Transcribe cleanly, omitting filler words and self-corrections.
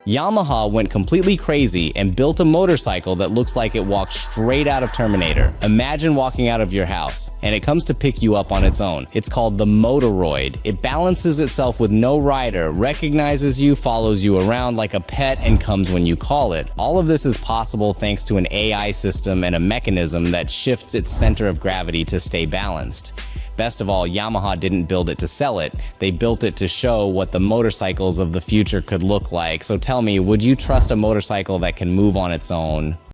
Yamaha went completely crazy and built a motorcycle that looks like it walked straight out of Terminator. Imagine walking out of your house, and it comes to pick you up on its own. It's called the Motoroid. It balances itself with no rider, recognizes you, follows you around like a pet, and comes when you call it. All of this is possible thanks to an AI system and a mechanism that shifts its center of gravity to stay balanced. Best of all, Yamaha didn't build it to sell it. They built it to show what the motorcycles of the future could look like. So tell me, would you trust a motorcycle that can move on its own?